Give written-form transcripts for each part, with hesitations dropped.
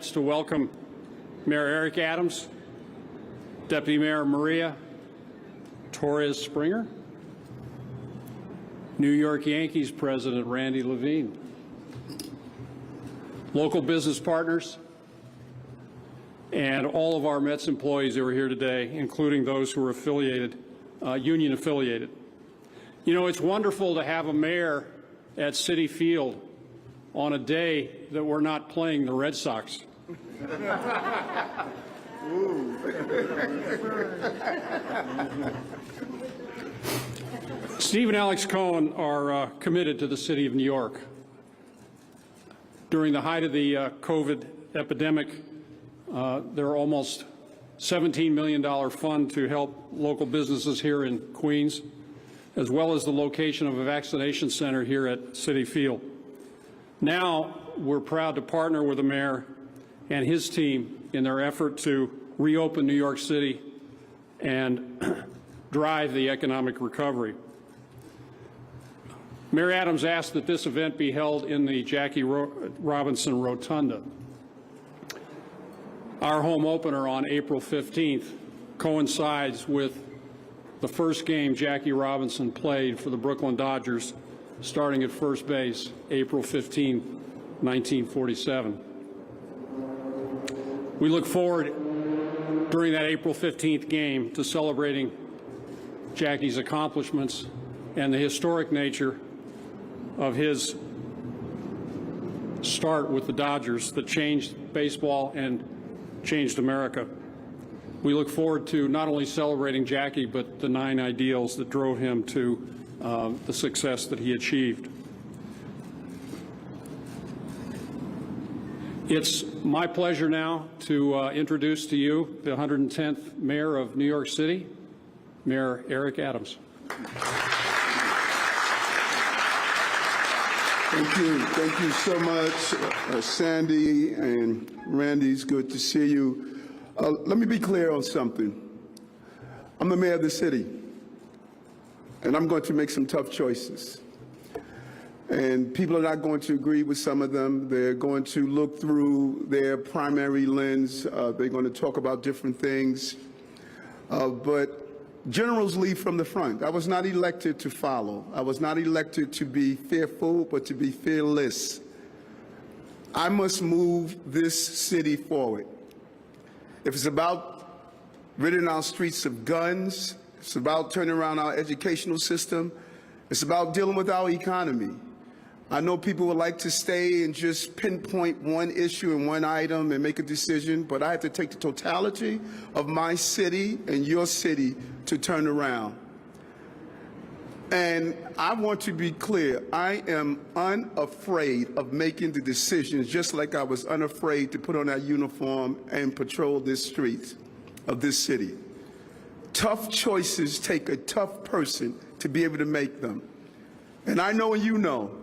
Mets to welcome Mayor Eric Adams, Deputy Mayor Maria Torres Springer, New York Yankees President Randy Levine, local business partners, and all of our Mets employees that were here today, including those who are affiliated, union affiliated. You know, it's wonderful to have a mayor at Citi Field on a day that we're not playing the Red Sox. Steve and Alex Cohen are committed to the city of New York. During the height of the COVID epidemic, there are almost $17 million fund to help local businesses here in Queens, as well as the location of a vaccination center here at Citi Field. Now, we're proud to partner with the mayor and his team in their effort to reopen New York City and drive the economic recovery. Mayor Adams asked that this event be held in the Jackie Robinson Rotunda. Our home opener on April 15th coincides with the first game Jackie Robinson played for the Brooklyn Dodgers, starting at first base, April 15, 1947. We look forward during that April 15th game to celebrating Jackie's accomplishments and the historic nature of his start with the Dodgers that changed baseball and changed America. We look forward to not only celebrating Jackie, but the 9 ideals that drove him to the success that he achieved. It's my pleasure now to introduce to you the 110th Mayor of New York City, Mayor Eric Adams. Thank you so much, Sandy and Randy. It's good to see you. Let me be clear on something. I'm the mayor of the city, and I'm going to make some tough choices. And people are not going to agree with some of them. They're going to look through their primary lens. They're going to talk about different things. But generals lead from the front. I was not elected to follow. I was not elected to be fearful, but to be fearless. I must move this city forward. If it's about ridding our streets of guns, it's about turning around our educational system, it's about dealing with our economy. I know people would like to stay and just pinpoint one issue and one item and make a decision, but I have to take the totality of my city and your city to turn around. And I want to be clear, I am unafraid of making the decisions, just like I was unafraid to put on that uniform and patrol this street of this city. Tough choices take a tough person to be able to make them. And I know and you know,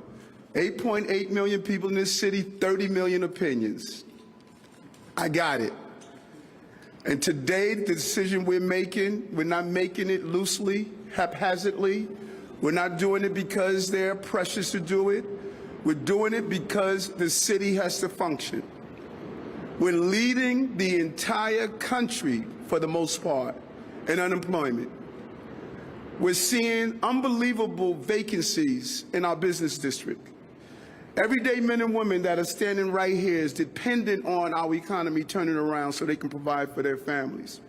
8.8 million people in this city, 30 million opinions. I got it. And today, the decision we're not making it loosely, haphazardly. We're not doing it because they're precious to do it. We're doing it because the city has to function. We're leading the entire country, for the most part, in unemployment. We're seeing unbelievable vacancies in our business district. Everyday men and women that are standing right here is dependent on our economy turning around so they can provide for their families.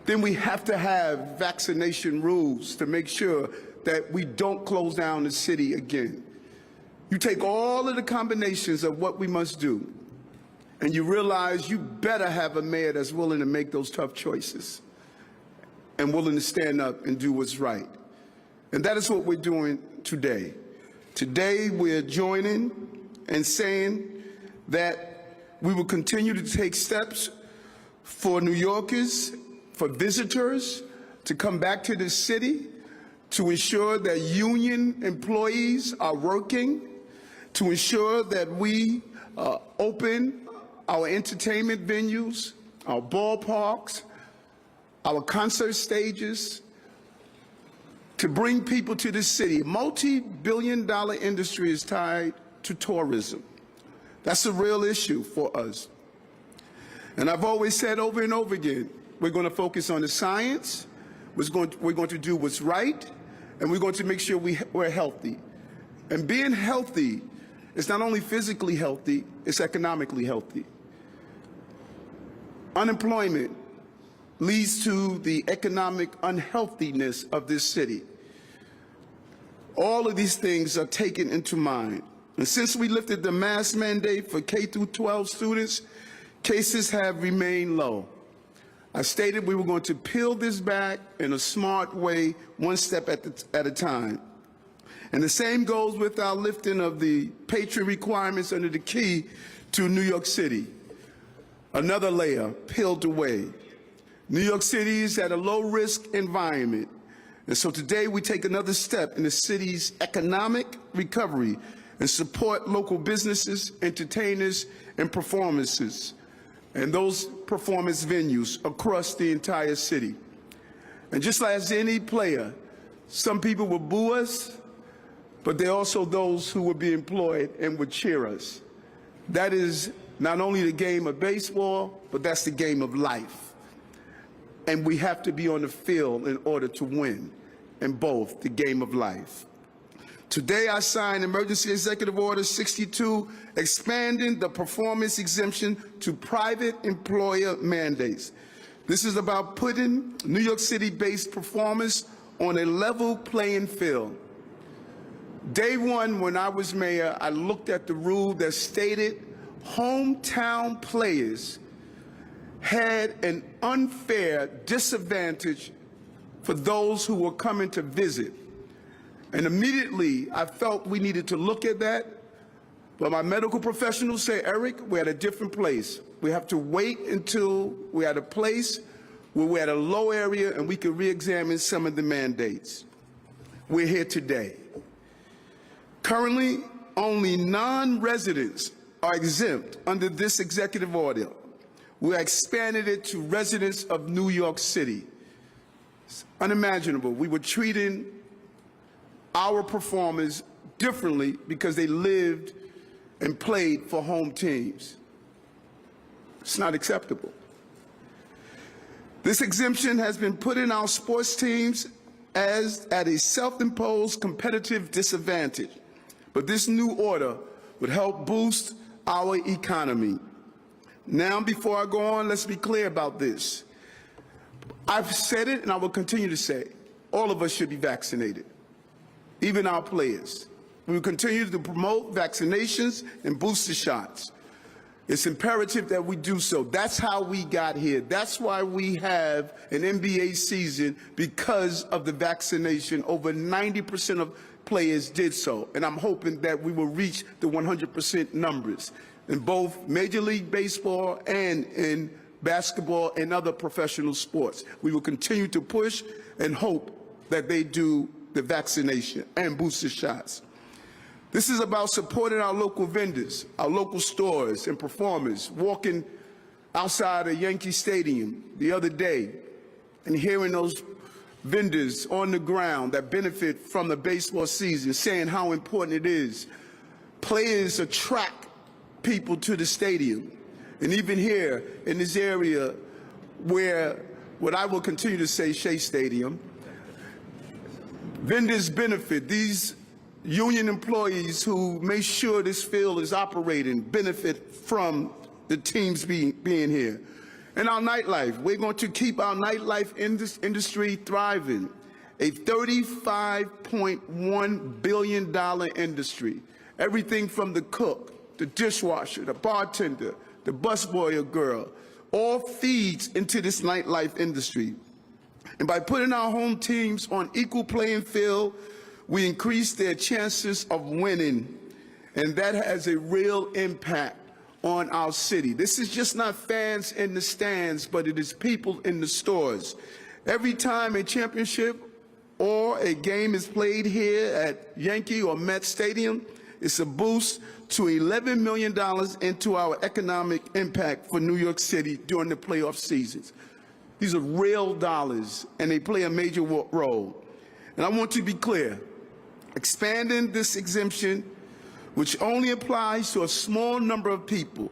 Then we have to have vaccination rules to make sure that we don't close down the city again. You take all of the combinations of what we must do, and you realize you better have a mayor that's willing to make those tough choices and willing to stand up and do what's right. And that is what we're doing today. Today, we're joining and saying that we will continue to take steps for New Yorkers, for visitors to come back to the city, to ensure that union employees are working, to ensure that we open our entertainment venues, our ballparks, our concert stages, to bring people to this city. Multi-billion-dollar industry is tied to tourism. That's a real issue for us. And I've always said over and over again, we're going to focus on the science, we're going to do what's right, and we're going to make sure we're healthy. And being healthy is not only physically healthy, it's economically healthy. Unemployment leads to the economic unhealthiness of this city. All of these things are taken into mind. And since we lifted the mask mandate for K through 12 students, cases have remained low. I stated we were going to peel this back in a smart way, one step at a time. And the same goes with our lifting of the Patriot requirements under the key to New York City. Another layer peeled away. New York City is at a low-risk environment. And so today we take another step in the city's economic recovery and support local businesses, entertainers, and performances, and those performance venues across the entire city. And just like as any player, some people will boo us, but there are also those who will be employed and would cheer us. That is not only the game of baseball, but that's the game of life. And we have to be on the field in order to win in both the game of life. Today I signed Emergency Executive Order 62, expanding the performance exemption to private employer mandates. This is about putting New York City-based performers on a level playing field. Day one, when I was mayor, I looked at the rule that stated hometown players had an unfair disadvantage for those who were coming to visit. And immediately, I felt we needed to look at that. But my medical professionals say, Eric, we're at a different place. We have to wait until we're at a place where we're at a low area and we can re-examine some of the mandates. We're here today. Currently, only non-residents are exempt under this executive order. We expanded it to residents of New York City. It's unimaginable. We were treating our performers differently because they lived and played for home teams. It's not acceptable. This exemption has been put in our sports teams as at a self-imposed competitive disadvantage. But this new order would help boost our economy. Now, before I go on, let's be clear about this. I've said it and I will continue to say, all of us should be vaccinated, even our players. We will continue to promote vaccinations and booster shots. It's imperative that we do so. That's how we got here. That's why we have an NBA season, because of the vaccination. Over 90% of players did so. And I'm hoping that we will reach the 100% numbers in both Major League Baseball and in basketball and other professional sports. We will continue to push and hope that they do the vaccination and booster shots. This is about supporting our local vendors, our local stores and performers. Walking outside of Yankee Stadium the other day and hearing those vendors on the ground that benefit from the baseball season saying how important it is. Players attract people to the stadium. And even here in this area where, what I will continue to say, Shea Stadium, vendors benefit. These union employees who make sure this field is operating benefit from the teams being here. And our nightlife, we're going to keep our nightlife industry thriving. A $35.1 billion industry. Everything from the cook, the dishwasher, the bartender, the busboy or girl, all feeds into this nightlife industry. And by putting our home teams on equal playing field, we increase their chances of winning. And that has a real impact on our city. This is just not fans in the stands, but it is people in the stores. Every time a championship or a game is played here at Yankee or Met Stadium, it's a boost to $11 million into our economic impact for New York City during the playoff seasons. These are real dollars, and they play a major role. And I want to be clear, expanding this exemption, which only applies to a small number of people,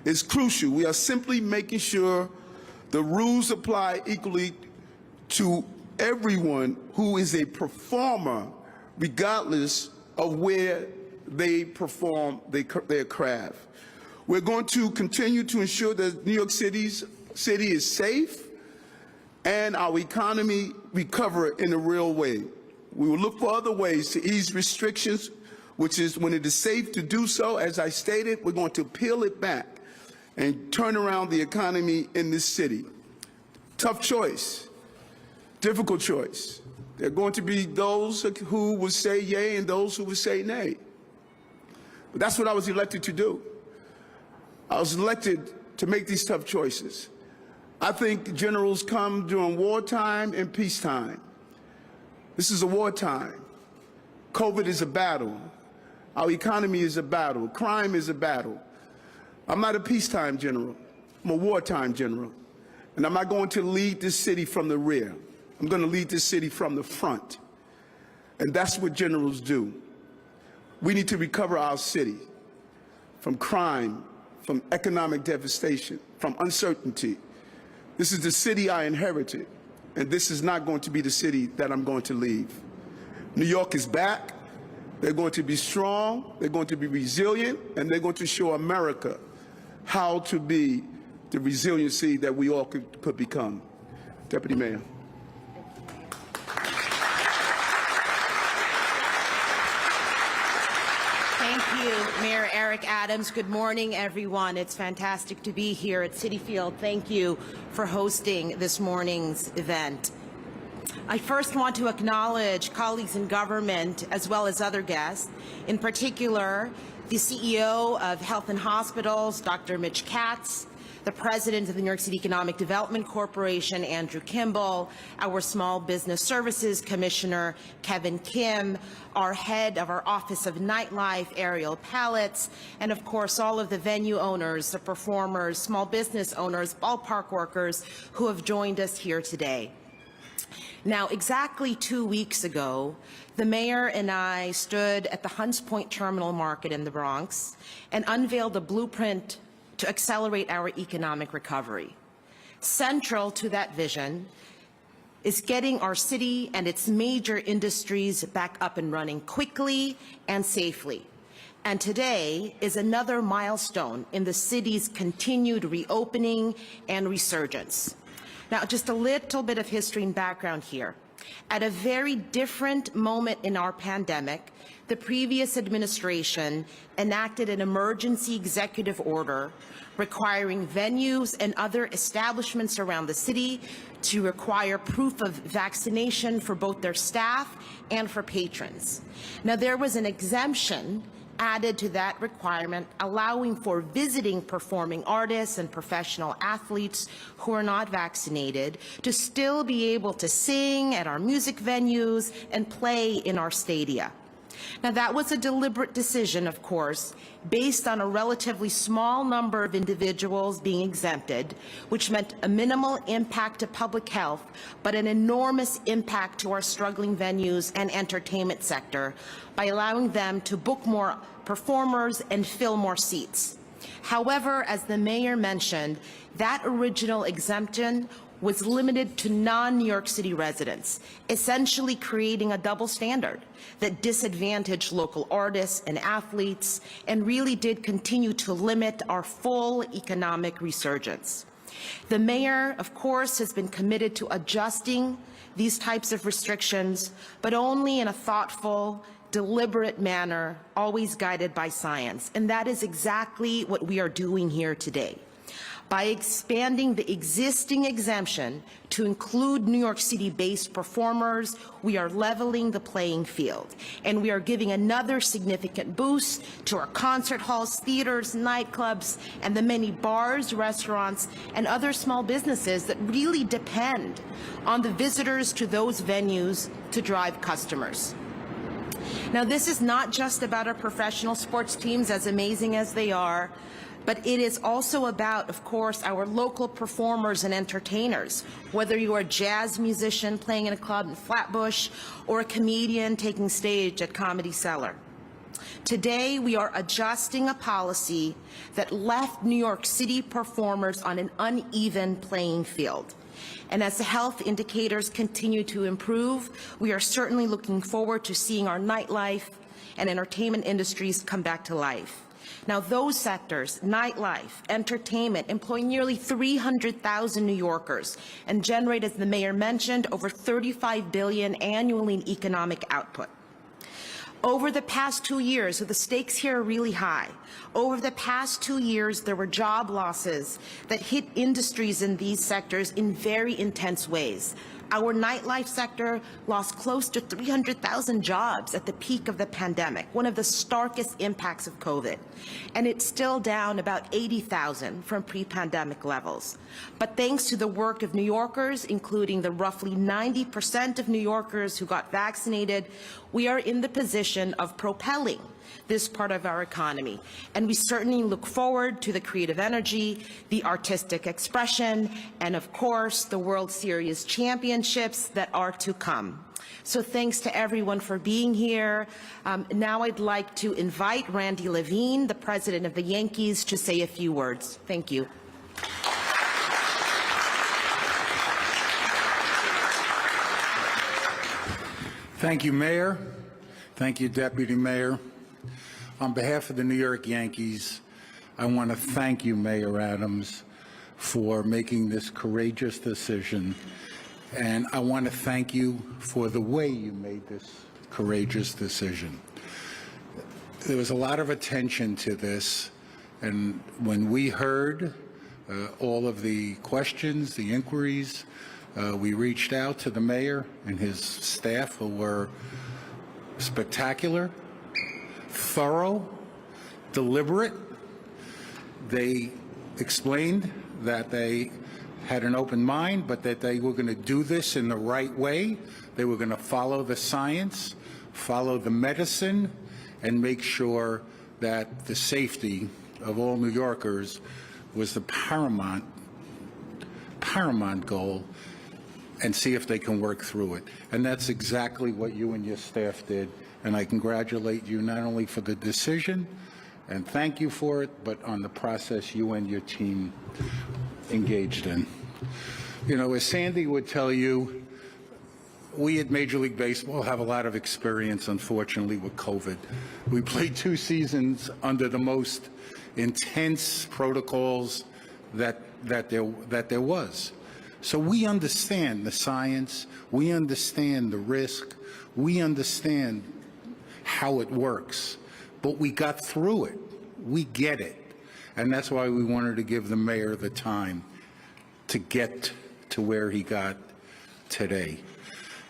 is crucial. We are simply making sure the rules apply equally to everyone who is a performer, regardless of where they perform their craft. We're going to continue to ensure that New York City is safe and our economy recover in a real way. We will look for other ways to ease restrictions, which is when it is safe to do so. As I stated, we're going to peel it back and turn around the economy in this city. Tough choice, difficult choice. There are going to be those who will say yay and those who will say nay. But that's what I was elected to do. I was elected to make these tough choices. I think generals come during wartime and peacetime. This is a wartime. COVID is a battle. Our economy is a battle. Crime is a battle. I'm not a peacetime general. I'm a wartime general. And I'm not going to lead this city from the rear. I'm going to lead this city from the front. And that's what generals do. We need to recover our city from crime, from economic devastation, from uncertainty. This is the city I inherited, and this is not going to be the city that I'm going to leave. New York is back. They're going to be strong, they're going to be resilient, and they're going to show America how to be the resiliency that we all could become. Deputy Mayor. Thank you, Mayor Eric Adams. Good morning, everyone. It's fantastic to be here at Citi Field. Thank you for hosting this morning's event. I first want to acknowledge colleagues in government as well as other guests, in particular the CEO of Health and Hospitals, Dr. Mitch Katz, the President of the New York City Economic Development Corporation, Andrew Kimball, our Small Business Services Commissioner, Kevin Kim, our head of our Office of Nightlife, Ariel Palitz, and of course all of the venue owners, the performers, small business owners, ballpark workers who have joined us here today. Now, exactly 2 weeks ago, the mayor and I stood at the Hunts Point Terminal Market in the Bronx and unveiled a blueprint to accelerate our economic recovery. Central to that vision is getting our city and its major industries back up and running quickly and safely. And today is another milestone in the city's continued reopening and resurgence. Now, just a little bit of history and background here. At a very different moment in our pandemic, the previous administration enacted an emergency executive order requiring venues and other establishments around the city to require proof of vaccination for both their staff and for patrons. Now, there was an exemption added to that requirement, allowing for visiting performing artists and professional athletes who are not vaccinated to still be able to sing at our music venues and play in our stadia. Now, that was a deliberate decision, of course, based on a relatively small number of individuals being exempted, which meant a minimal impact to public health, but an enormous impact to our struggling venues and entertainment sector by allowing them to book more performers and fill more seats. However, as the mayor mentioned, that original exemption was limited to non-New York City residents, essentially creating a double standard that disadvantaged local artists and athletes and really did continue to limit our full economic resurgence. The mayor, of course, has been committed to adjusting these types of restrictions, but only in a thoughtful, deliberate manner, always guided by science. And that is exactly what we are doing here today. By expanding the existing exemption to include New York City-based performers, we are leveling the playing field, and we are giving another significant boost to our concert halls, theaters, nightclubs, and the many bars, restaurants, and other small businesses that really depend on the visitors to those venues to drive customers. Now, this is not just about our professional sports teams, as amazing as they are, but it is also about, of course, our local performers and entertainers, whether you are a jazz musician playing in a club in Flatbush or a comedian taking stage at Comedy Cellar. Today, we are adjusting a policy that left New York City performers on an uneven playing field. And as the health indicators continue to improve, we are certainly looking forward to seeing our nightlife and entertainment industries come back to life. Now, those sectors, nightlife, entertainment, employ nearly 300,000 New Yorkers and generate, as the mayor mentioned, over $35 billion annually in economic output. Over the past 2 years, so the stakes here are really high. Over the past 2 years, there were job losses that hit industries in these sectors in very intense ways. Our nightlife sector lost close to 300,000 jobs at the peak of the pandemic, one of the starkest impacts of COVID. And it's still down about 80,000 from pre-pandemic levels. But thanks to the work of New Yorkers, including the roughly 90% of New Yorkers who got vaccinated, we are in the position of propelling this part of our economy. And we certainly look forward to the creative energy, the artistic expression, and of course, the World Series championships that are to come. So thanks to everyone for being here. Now I'd like to invite Randy Levine, the president of the Yankees, to say a few words. Thank you. Thank you, Mayor. Thank you, Deputy Mayor. On behalf of the New York Yankees, I want to thank you, Mayor Adams, for making this courageous decision. And I want to thank you for the way you made this courageous decision. There was a lot of attention to this, and when we heard all of the questions, the inquiries, we reached out to the mayor and his staff, who were spectacular, thorough, deliberate. They explained that they had an open mind, but that they were going to do this in the right way. They were going to follow the science, follow the medicine, and make sure that the safety of all New Yorkers was the paramount goal, and see if they can work through it. And that's exactly what you and your staff did. And I congratulate you not only for the decision and thank you for it, but on the process you and your team engaged in. You know, as Sandy would tell you, we at Major League Baseball have a lot of experience, unfortunately, with COVID. We played 2 seasons under the most intense protocols that there was. So we understand the science, we understand the risk, we understand how it works, but we got through it. We get it. And that's why we wanted to give the mayor the time to get to where he got today.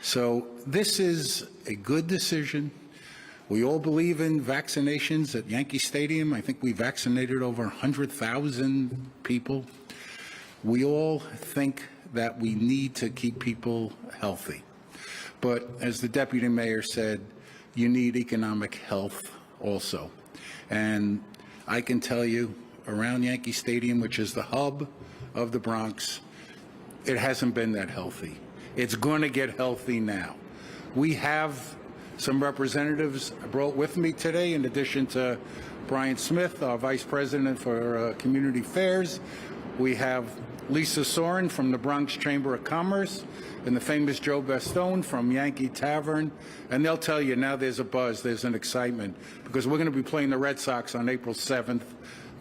So this is a good decision. We all believe in vaccinations at Yankee Stadium. I think we vaccinated over 100,000 people. We all think that we need to keep people healthy. But as the deputy mayor said, you need economic health also. And I can tell you, around Yankee Stadium, which is the hub of the Bronx, it hasn't been that healthy. It's going to get healthy now. We have some representatives I brought with me today, in addition to Brian Smith, our Vice President for Community Affairs. We have Lisa Soren from the Bronx Chamber of Commerce and the famous Joe Bastone from Yankee Tavern. And they'll tell you now there's a buzz, there's an excitement, because we're going to be playing the Red Sox on April 7th,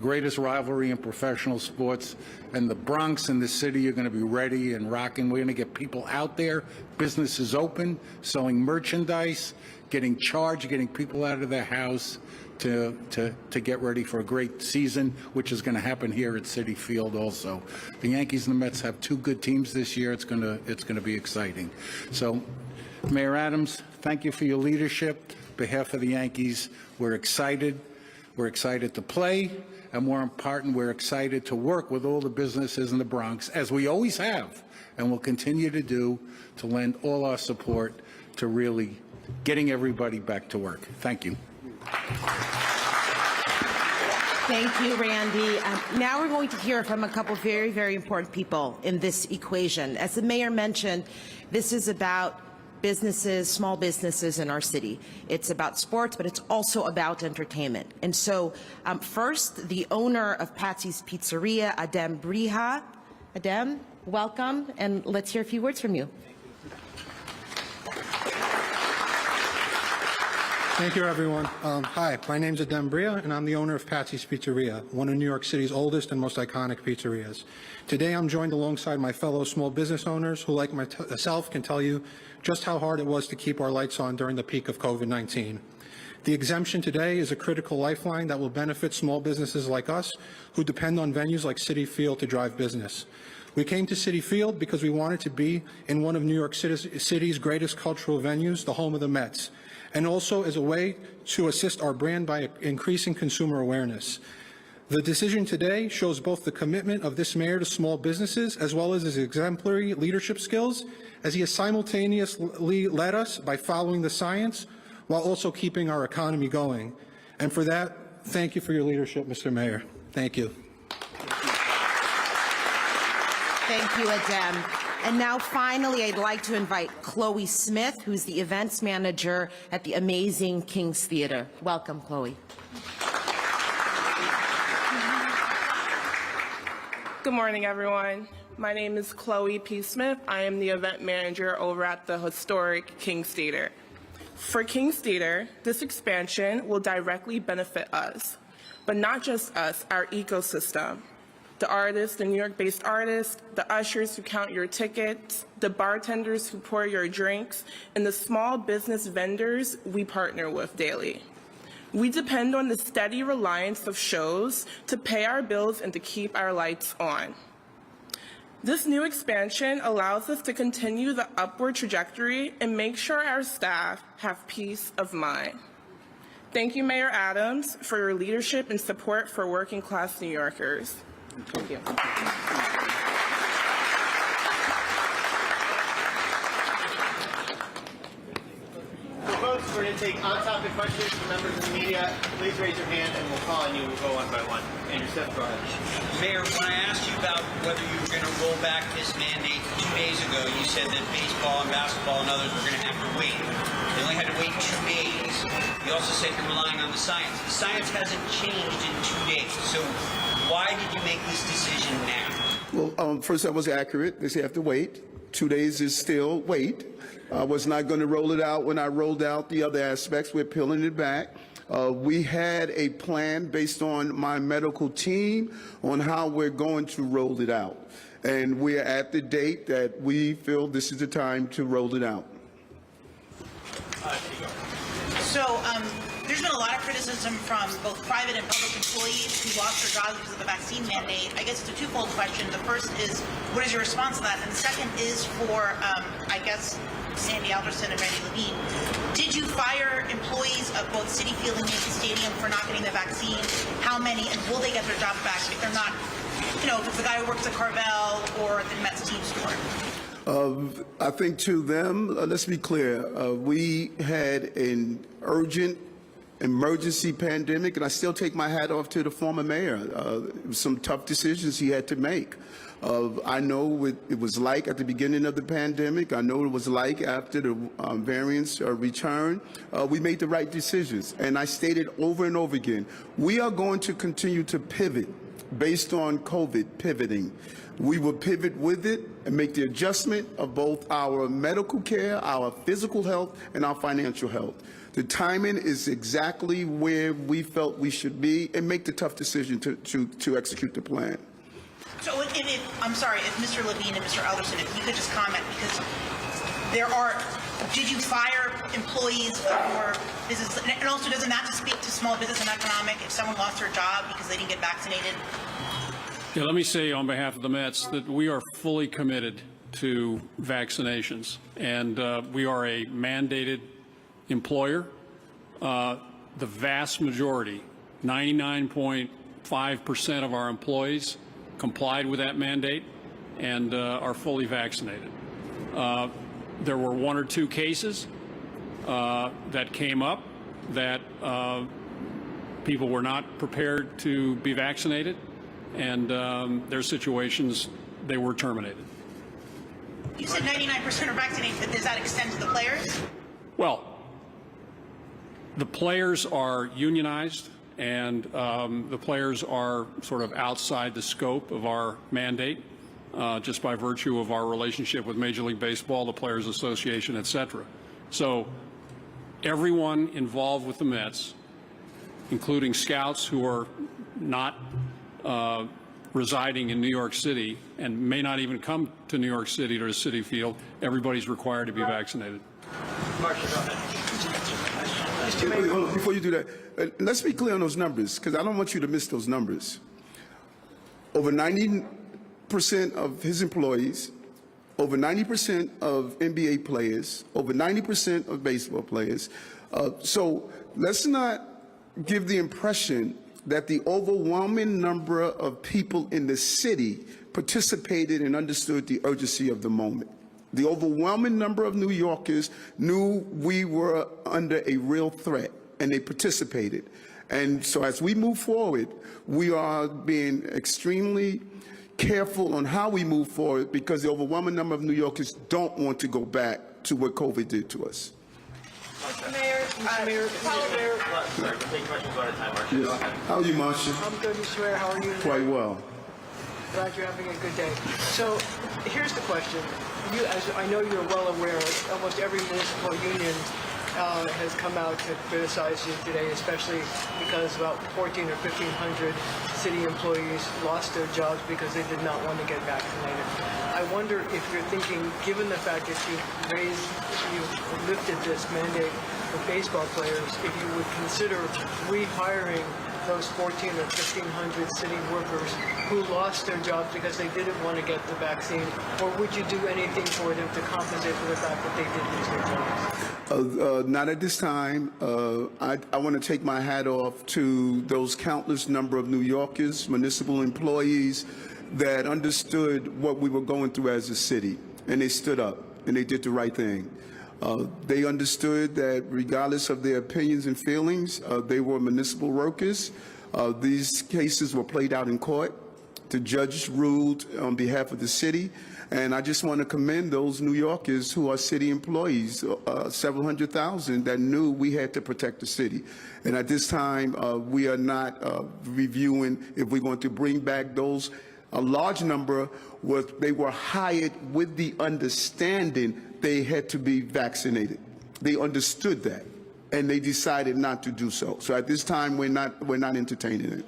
greatest rivalry in professional sports. And the Bronx and the city are going to be ready and rocking. We're going to get people out there, businesses open, selling merchandise, getting charged, getting people out of their house to get ready for a great season, which is going to happen here at Citi Field also. The Yankees and the Mets have 2 good teams this year. It's going to be exciting. So, Mayor Adams, thank you for your leadership. On behalf of the Yankees, we're excited. We're excited to play, and more important, we're excited to work with all the businesses in the Bronx, as we always have, and will continue to do, to lend all our support to really getting everybody back to work. Thank you. Thank you, Randy. Now we're going to hear from a couple of very, very important people in this equation. As the mayor mentioned, this is about businesses, small businesses in our city. It's about sports, but it's also about entertainment. And so first, the owner of Patsy's Pizzeria, Adem Briha. Adem, welcome, and let's hear a few words from you. Thank you, everyone. Hi, my name's Adem Bria, and I'm the owner of Patsy's Pizzeria, one of New York City's oldest and most iconic pizzerias. Today, I'm joined alongside my fellow small business owners who, like myself, can tell you just how hard it was to keep our lights on during the peak of COVID-19. The exemption today is a critical lifeline that will benefit small businesses like us who depend on venues like Citi Field to drive business. We came to Citi Field because we wanted to be in one of New York City's greatest cultural venues, the home of the Mets, and also as a way to assist our brand by increasing consumer awareness. The decision today shows both the commitment of this mayor to small businesses as well as his exemplary leadership skills, as he has simultaneously led us by following the science while also keeping our economy going. And for that, thank you for your leadership, Mr. Mayor. Thank you. Thank you, Adem. And now, finally, I'd like to invite Chloe Smith, who's the events manager at the amazing King's Theater. Welcome, Chloe. Good morning, everyone. My name is Chloe P. Smith. I am the event manager over at the historic King's Theater. For King's Theater, this expansion will directly benefit us, but not just us, our ecosystem. The artists, the New York-based artists, the ushers who count your tickets, the bartenders who pour your drinks, and the small business vendors we partner with daily. We depend on the steady reliance of shows to pay our bills and to keep our lights on. This new expansion allows us to continue the upward trajectory and make sure our staff have peace of mind. Thank you, Mayor Adams, for your leadership and support for working-class New Yorkers. Thank you. Folks, we're going to take on-topic questions from members of the media. Please raise your hand and we'll call on you. We'll go one by one. Andrew Steph, go ahead. Mayor, when I asked you about whether you were going to roll back this mandate 2 days ago, you said that baseball and basketball and others were going to have to wait. They only had to wait 2 days. You also said you're relying on the science. The science hasn't changed in 2 days. So why did you make this decision now? Well, first, that was accurate. They say have to wait. 2 days is still wait. I was not going to roll it out when I rolled out the other aspects. We're peeling it back. We had a plan based on my medical team on how we're going to roll it out. And we're at the date that we feel this is the time to roll it out. So there's been a lot of criticism from both private and public employees who lost their jobs because of the vaccine mandate. I guess it's a twofold question. The first is, what is your response to that? And the second is for, I guess, Sandy Alderson and Randy Levine. Did you fire employees of both Citi Field and Yankee Stadium for not getting the vaccine? How many? And will they get their jobs back if they're not, you know, if it's the guy who works at Carvel or at the Mets team store? I think to them, let's be clear, we had an urgent emergency pandemic, and I still take my hat off to the former mayor. Some tough decisions he had to make. I know what it was like at the beginning of the pandemic. I know what it was like after the variants returned. We made the right decisions, and I stated over and over again, we are going to continue to pivot based on COVID pivoting. We will pivot with it and make the adjustment of both our medical care, our physical health, and our financial health. The timing is exactly where we felt we should be, and make the tough decision to execute the plan. So I'm sorry, if Mr. Levine and Mr. Alderson, if you could just comment, because there are, did you fire employees for business? And also, doesn't that speak to small business and economic if someone lost their job because they didn't get vaccinated? Yeah, let me say on behalf of the Mets that we are fully committed to vaccinations, and we are a mandated employer. The vast majority, 99.5% of our employees complied with that mandate and are fully vaccinated. There were 1 or 2 cases that came up that people were not prepared to be vaccinated, and their situations, they were terminated. You said 99% are vaccinated, but does that extend to the players? Well, the players are unionized, and the players are sort of outside the scope of our mandate, just by virtue of our relationship with Major League Baseball, the Players Association, et cetera. So everyone involved with the Mets, including scouts who are not residing in New York City and may not even come to New York City or to Citi Field, everybody's required to be vaccinated. Marcia, go ahead. Wait, hold on. Before you do that, let's be clear on those numbers, because I don't want you to miss those numbers. Over 90% of his employees, over 90% of NBA players, over 90% of baseball players. So let's not give the impression that the overwhelming number of people in the city participated and understood the urgency of the moment. The overwhelming number of New Yorkers knew we were under a real threat, and they participated. And so as we move forward, we are being extremely careful on how we move forward, because the overwhelming number of New Yorkers don't want to go back to what COVID did to us. Mayor, Sorry, we're taking questions one at a time, Marcia. Go ahead. How are you, Marcia? I'm good, Mr. Mayor. How are you? Quite well. Glad you're having a good day. So here's the question. You, as I know you're well aware, almost every municipal union has come out to criticize you today, especially because about 1,400 or 1,500 city employees lost their jobs because they did not want to get vaccinated. I wonder if you're thinking, given the fact that you lifted this mandate for baseball players, if you would consider rehiring those 1,400 or 1,500 city workers who lost their jobs because they didn't want to get the vaccine, or would you do anything for them to compensate for the fact that they did lose their jobs? Not at this time. I want to take my hat off to those countless number of New Yorkers, municipal employees that understood what we were going through as a city, and they stood up and they did the right thing. They understood that regardless of their opinions and feelings, they were municipal workers. These cases were played out in court. The judge ruled on behalf of the city. And I just want to commend those New Yorkers who are city employees, several 100,000 that knew we had to protect the city. And at this time, we are not reviewing if we're going to bring back those. A large number they were hired with the understanding they had to be vaccinated. They understood that, and they decided not to do so. So at this time, we're not entertaining it.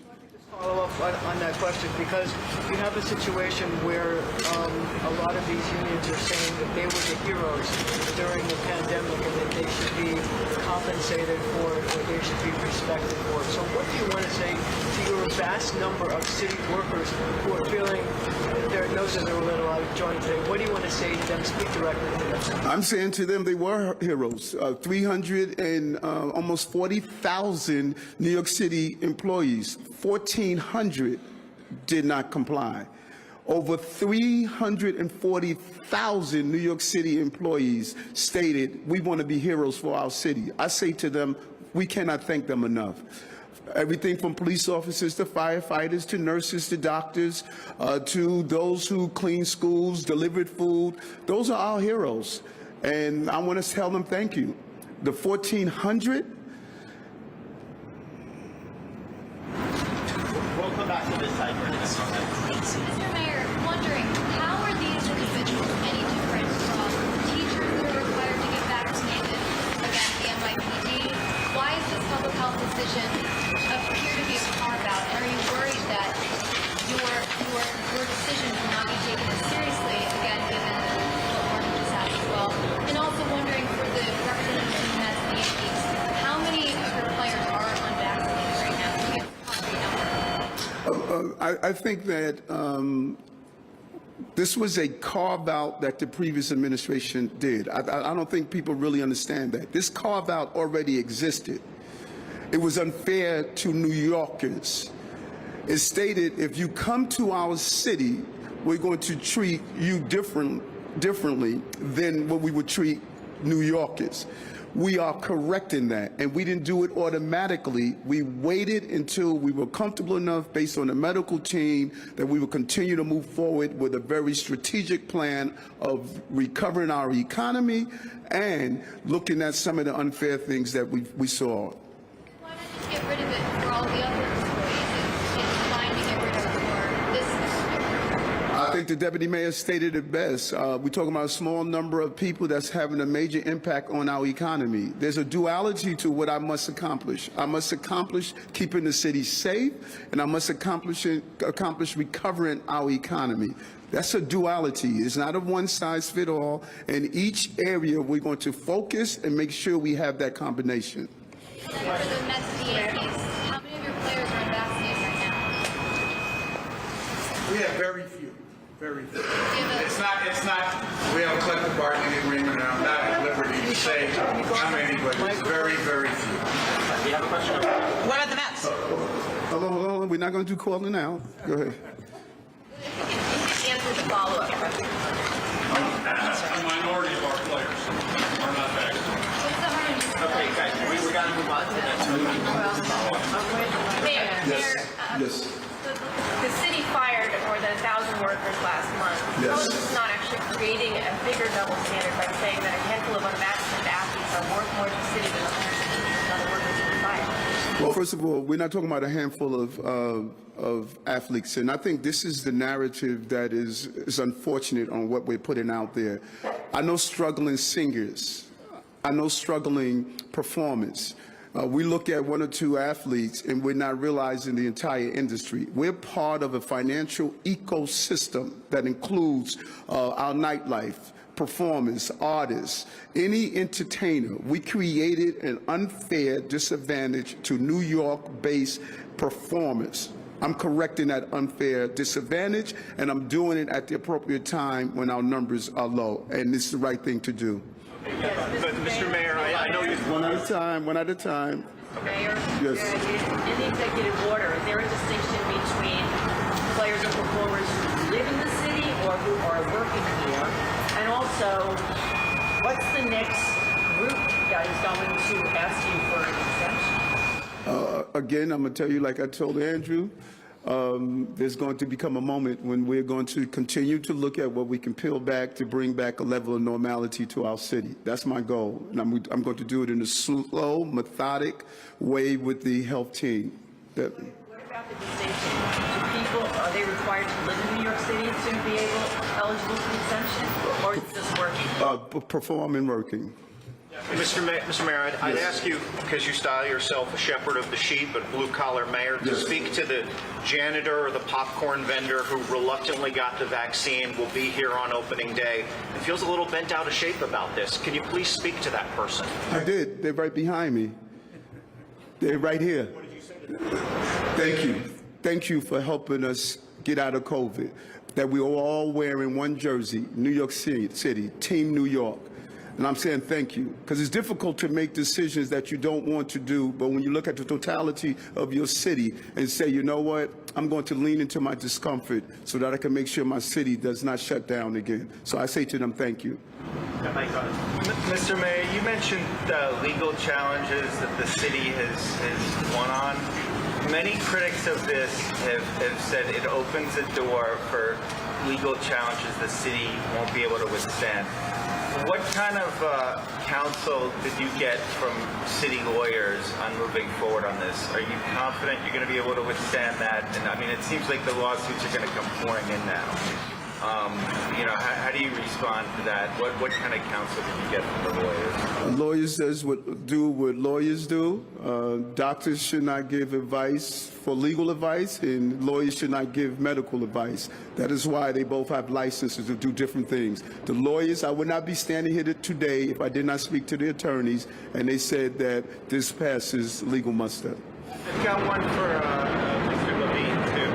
Follow up on that question, because you have a situation where a lot of these unions are saying that they were the heroes during the pandemic and that they should be compensated for it, or they should be respected for it. So what do you want to say to your vast number of city workers who are feeling their noses are a little out of joint today? What do you want to say to them? Speak directly to them. I'm saying to them they were heroes. 300 and almost 40,000 New York City employees, 1,400 did not comply. Over 340,000 New York City employees stated, we want to be heroes for our city. I say to them, we cannot thank them enough. Everything from police officers to firefighters to nurses to doctors to those who clean schools, delivered food, those are our heroes. And I want to tell them thank you. The 1,400, We'll come back to this side for a minute. Mr. Mayor, wondering, how are these individuals any different from teachers who are required to get vaccinated against the NYPD? Why is this public health decision appear to be a carve-out? And are you worried that your decision will not be taken as seriously, again, given what Martin just asked as well? And also wondering, for the representatives from the Mets and the Yankees, how many of your players are unvaccinated right now? Do you have a concrete number? I think that this was a carve-out that the previous administration did. I don't think people really understand that. This carve-out already existed. It was unfair to New Yorkers. It stated, if you come to our city, we're going to treat you differently than what we would treat New Yorkers. We are correcting that, and we didn't do it automatically. We waited until we were comfortable enough, based on the medical team, that we would continue to move forward with a very strategic plan of recovering our economy and looking at some of the unfair things that we saw. Why not just get rid of it for all the other employees and fine to get rid of for this specific? I think the deputy mayor stated it best. We're talking about a small number of people that's having a major impact on our economy. There's a duality to what I must accomplish. I must accomplish keeping the city safe, and I must accomplish recovering our economy. That's a duality. It's not a one-size-fits-all. In each area, we're going to focus and make sure we have that combination. And then for the Mets and the Yankees, how many of your players are unvaccinated right now? We have very few. Very few. Yeah, It's not, we have a collective bargaining agreement, and I'm not at liberty to say how many, but it's very, very few. You have a question? What about the Mets? Hold on. We're not going to do calling now. Go ahead. Answer the follow-up question. A minority of our players are not vaccinated. Okay, guys, we got to move on to the next one. Yes. The city fired more than 1,000 workers last month. Yes. How is this not actually creating a bigger double standard by saying that a handful of unvaccinated athletes are worth more to the city than 160 other workers who were fired? Well, first of all, we're not talking about a handful of athletes, and I think this is the narrative that is unfortunate on what we're putting out there. I know struggling singers. I know struggling performers. We look at one or two athletes and we're not realizing the entire industry. We're part of a financial ecosystem that includes our nightlife, performers, artists, any entertainer. We created an unfair disadvantage to New York-based performers. I'm correcting that unfair disadvantage, and I'm doing it at the appropriate time when our numbers are low, and this is the right thing to do. But Mr. Mayor, I know you. One at a time, one at a time. Mayor, Yes. in the executive order, is there a distinction between players and performers who live in the city or who are working here? And also, what's the next group that is going to ask you for an exemption? Again, I'm going to tell you, like I told Andrew, there's going to become a moment when we're going to continue to look at what we can peel back to bring back a level of normality to our city. That's my goal, and I'm going to do it in a slow, methodic way with the health team. What about the distinction? Do people, are they required to live in New York City to be eligible for the exemption, or is this working? Perform and working. Mr. Mayor, I'd ask you, because you style yourself a shepherd of the sheep, a blue-collar mayor, to speak to the janitor or the popcorn vendor who reluctantly got the vaccine, will be here on opening day, and feels a little bent out of shape about this. Can you please speak to that person? I did. They're right behind me. They're right here. What did you say? Thank you. Thank you for helping us get out of COVID. That we were all wearing one jersey, New York City, Team New York. And I'm saying thank you, because it's difficult to make decisions that you don't want to do, but when you look at the totality of your city and say, you know what, I'm going to lean into my discomfort so that I can make sure my city does not shut down again. So I say to them, thank you. Mr. Mayor, you mentioned legal challenges that the city has won on. Many critics of this have said it opens a door for legal challenges the city won't be able to withstand. What kind of counsel did you get from city lawyers on moving forward on this? Are you confident you're going to be able to withstand that? And I mean, it seems like the lawsuits are going to come pouring in now. How do you respond to that? What kind of counsel did you get from the lawyers? Lawyers do what lawyers do. Doctors should not give advice for legal advice, and lawyers should not give medical advice. That is why they both have licenses to do different things. The lawyers, I would not be standing here today if I did not speak to the attorneys, and they said that this passes legal muster. I've got one for Mr. Levine, too.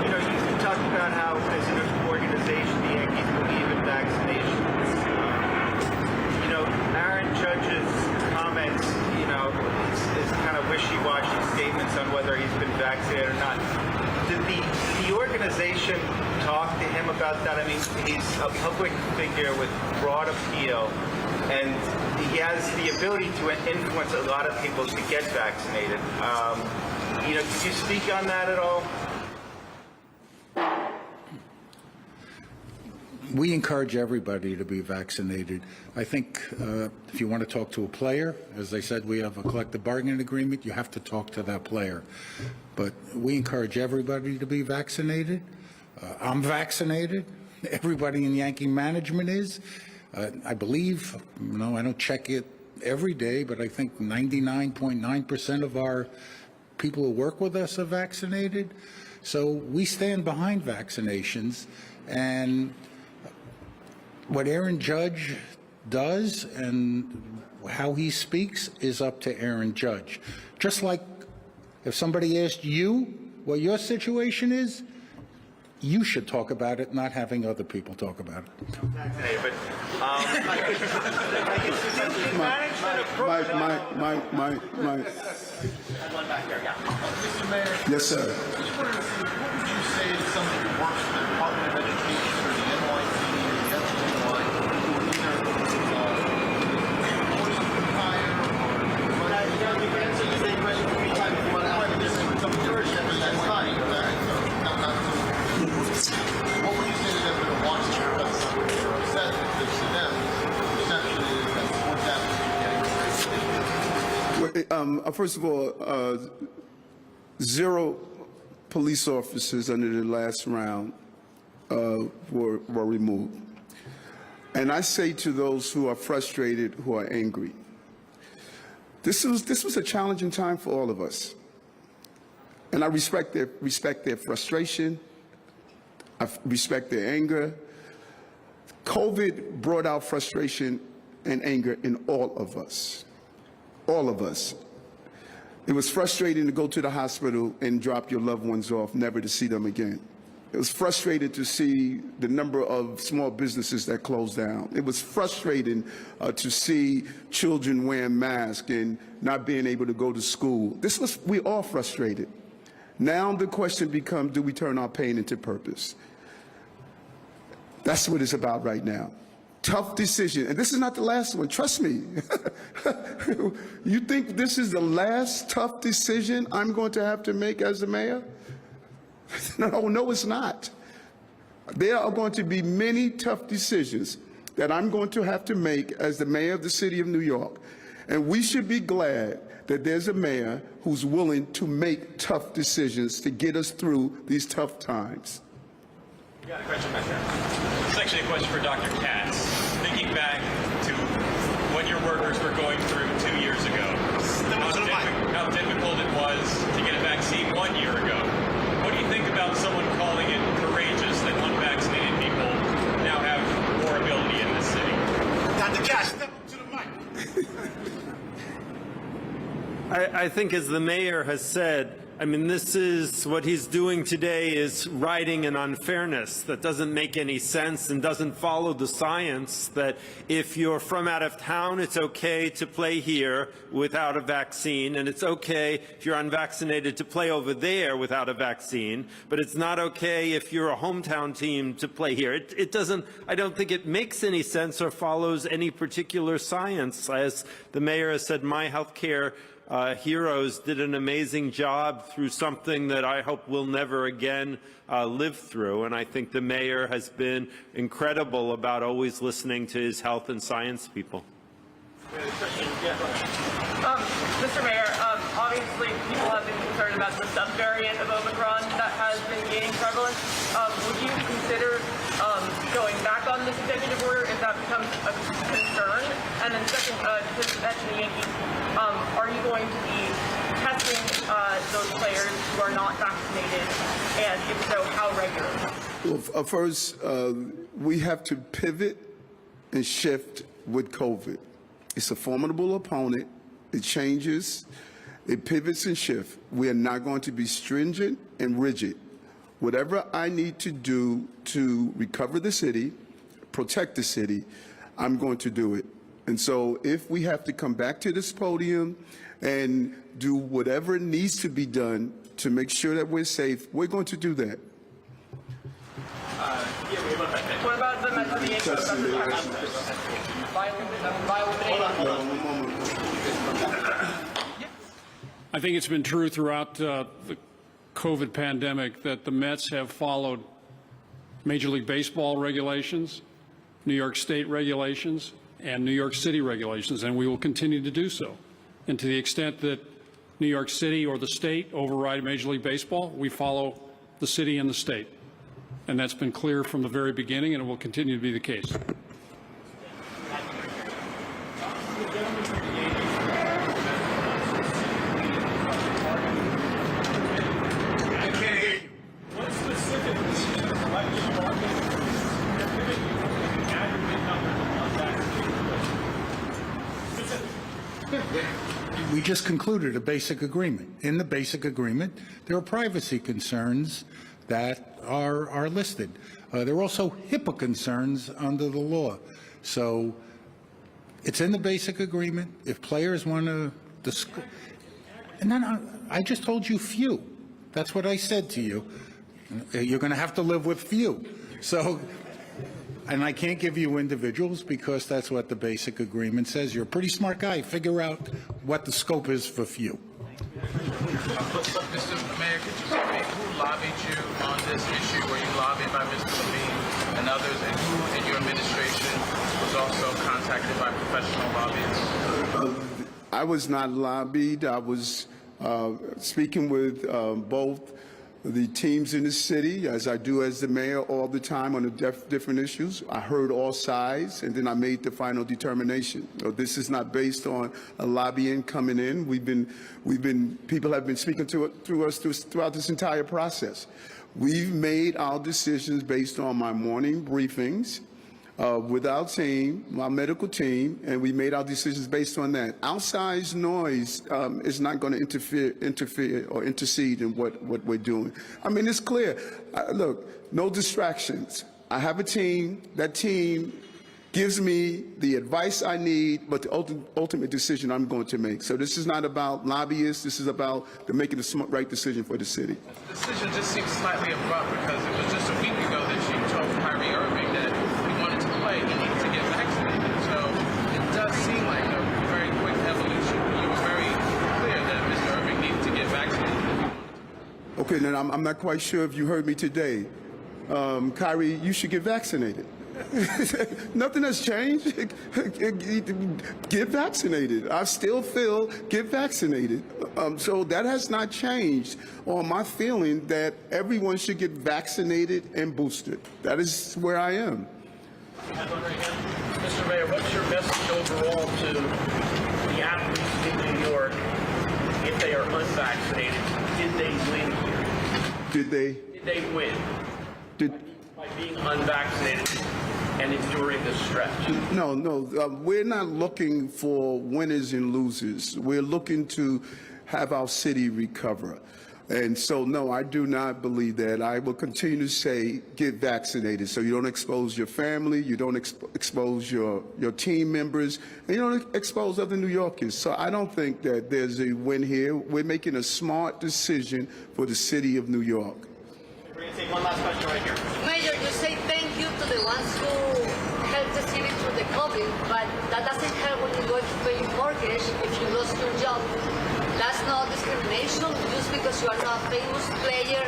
You talked about how, as an organization, the Yankees believe in vaccinations. Aaron Judge's comments, is kind of wishy-washy statements on whether he's been vaccinated or not. Did the organization talk to him about that. I mean, he's a public figure with broad appeal, and he has the ability to influence a lot of people to get vaccinated. You know, could you speak on that at all? We encourage everybody to be vaccinated. I think if you want to talk to a player, as I said, we have a collective bargaining agreement. You have to talk to that player. But we encourage everybody to be vaccinated. I'm vaccinated. Everybody in Yankee management is. I believe, I don't check it every day, but I think 99.9% of our people who work with us are vaccinated. So we stand behind vaccinations. And what Aaron Judge does and how he speaks is up to Aaron Judge. Just like if somebody asked you what your situation is, you should talk about it, not having other people talk about it. Hey, but Mr. Mayor. Yes, sir. What would you say to somebody who works for the Department of Education or the NYPD or the FDNY who are either forced to retire or you can answer the same question 3 times if you want to ask this with some leadership at that time. What would you say to them that are watching your website or are upset because to them the perception is that what's happening is First of all, 0 police officers under the last round were removed. And I say to those who are frustrated, who are angry, this was a challenging time for all of us. And I respect their frustration. I respect their anger. COVID brought out frustration and anger in all of us. All of us. It was frustrating to go to the hospital and drop your loved ones off, never to see them again. It was frustrating to see the number of small businesses that closed down. It was frustrating to see children wearing masks and not being able to go to school. We're all frustrated. Now the question becomes, do we turn our pain into purpose? That's what it's about right now. Tough decision. And this is not the last one, trust me. You think this is the last tough decision I'm going to have to make as the mayor? No, it's not. There are going to be many tough decisions that I'm going to have to make as the mayor of the city of New York. And we should be glad that there's a mayor who's willing to make tough decisions to get us through these tough times. You got a question back there. This is actually a question for Dr. Katz. Thinking back to what your workers were going through 2 years ago, how difficult it was to get a vaccine 1 year ago. What do you think about someone calling it courageous that unvaccinated people now have more ability in this city? Dr. Katz, step up to the mic. I think, as the mayor has said, I mean, this is what he's doing today is righting an unfairness that doesn't make any sense and doesn't follow the science that if you're from out of town, it's okay to play here without a vaccine, and it's okay if you're unvaccinated to play over there without a vaccine, but it's not okay if you're a hometown team to play here. It doesn't, I don't think it makes any sense or follows any particular science. As the mayor has said, My Healthcare Heroes did an amazing job through something that I hope we'll never again live through. And I think the mayor has been incredible about always listening to his health and science people. Mr. Mayor, obviously people have been concerned about the subvariant of Omicron that has been gaining prevalence. Would you consider going back on this executive order if that becomes a concern? And then second, to mention the Yankees, are you going to be testing those players who are not vaccinated? And if so, how regularly? Well, first, we have to pivot and shift with COVID. It's a formidable opponent. It changes. It pivots and shifts. We are not going to be stringent and rigid. Whatever I need to do to recover the city, protect the city, I'm going to do it. And so if we have to come back to this podium and do whatever needs to be done to make sure that we're safe, we're going to do that. Yeah, we What about the mediation of the I think it's been true throughout the COVID pandemic that the Mets have followed Major League Baseball regulations, New York State regulations, and New York City regulations, and we will continue to do so. And to the extent that New York City or the state override Major League Baseball, we follow the city and the state. And that's been clear from the very beginning, and it will continue to be the case. We just concluded a basic agreement. In the basic agreement, there are privacy concerns that are listed. There are also HIPAA concerns under the law. So it's in the basic agreement. If players want to discuss, and then I just told you few. That's what I said to you. You're going to have to live with few. So, and I can't give you individuals because that's what the basic agreement says. You're a pretty smart guy. Figure out what the scope is for few. Mr. Mayor, could you tell me who lobbied you on this issue? Were you lobbied by Mr. Levine and others? And who in your administration was also contacted by professional lobbyists? I was not lobbied. I was speaking with both the teams in the city, as I do as the mayor all the time on the different issues. I heard all sides, and then I made the final determination. This is not based on a lobbying coming in. People have been speaking to us throughout this entire process. We've made our decisions based on my morning briefings with our team, my medical team, and we made our decisions based on that. Outside noise is not going to interfere or intercede in what we're doing. I mean, it's clear. Look, no distractions. I have a team. That team gives me the advice I need, but the ultimate decision I'm going to make. So this is not about lobbyists. This is about making the right decision for the city. The decision just seems slightly abrupt because it was just a week ago that you told Kyrie Irving that he wanted to play, he needed to get vaccinated. So it does seem like a very quick evolution. You were very clear that Mr. Irving needed to get vaccinated. Okay, then I'm not quite sure if you heard me today. Kyrie, you should get vaccinated. Nothing has changed. Get vaccinated. I still feel get vaccinated. So that has not changed on my feeling that everyone should get vaccinated and boosted. That is where I am. Mr. Mayor, what's your message overall to the athletes in New York if they are unvaccinated? Did they win here? Did they? Did they win? By being unvaccinated and enduring the stretch? No, we're not looking for winners and losers. We're looking to have our city recover. And so, no, I do not believe that. I will continue to say get vaccinated so you don't expose your family, you don't expose your team members, and you don't expose other New Yorkers. So I don't think that there's a win here. We're making a smart decision for the city of New York. We're going to take one last question right here. Mayor, you say thank you to the ones who helped the city through the COVID, but that doesn't help when you're going to pay your mortgage if you lost your job. That's not discrimination just because you are not a famous player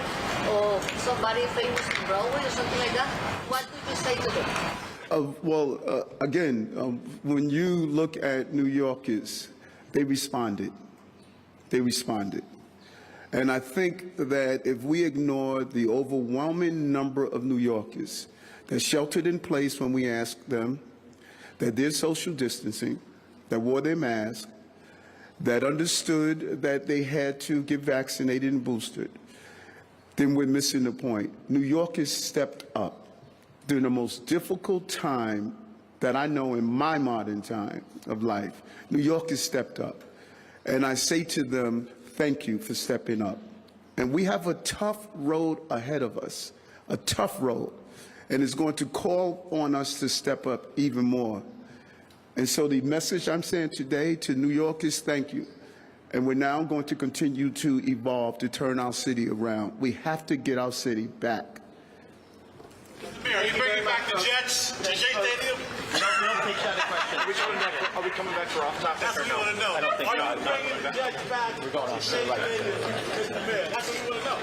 or somebody famous in Broadway or something like that. What do you say to them? Again, when you look at New Yorkers, they responded. They responded. And I think that if we ignore the overwhelming number of New Yorkers that sheltered in place when we asked them, that did social distancing, that wore their mask, that understood that they had to get vaccinated and boosted, then we're missing the point. New Yorkers stepped up during the most difficult time that I know in my modern time of life. New Yorkers stepped up. And I say to them, thank you for stepping up. And we have a tough road ahead of us, a tough road. And it's going to call on us to step up even more. And so the message I'm saying today to New Yorkers, thank you. And we're now going to continue to evolve to turn our city around. We have to get our city back. Mayor, are you bringing back the Jets to Shea Stadium? We don't take that question. Are we coming back for off topic That's or what we no? want to know. I don't think Are so. you bringing the Jets back We're going to off Shea the right. Stadium, Mr. Mayor? That's what we want to know.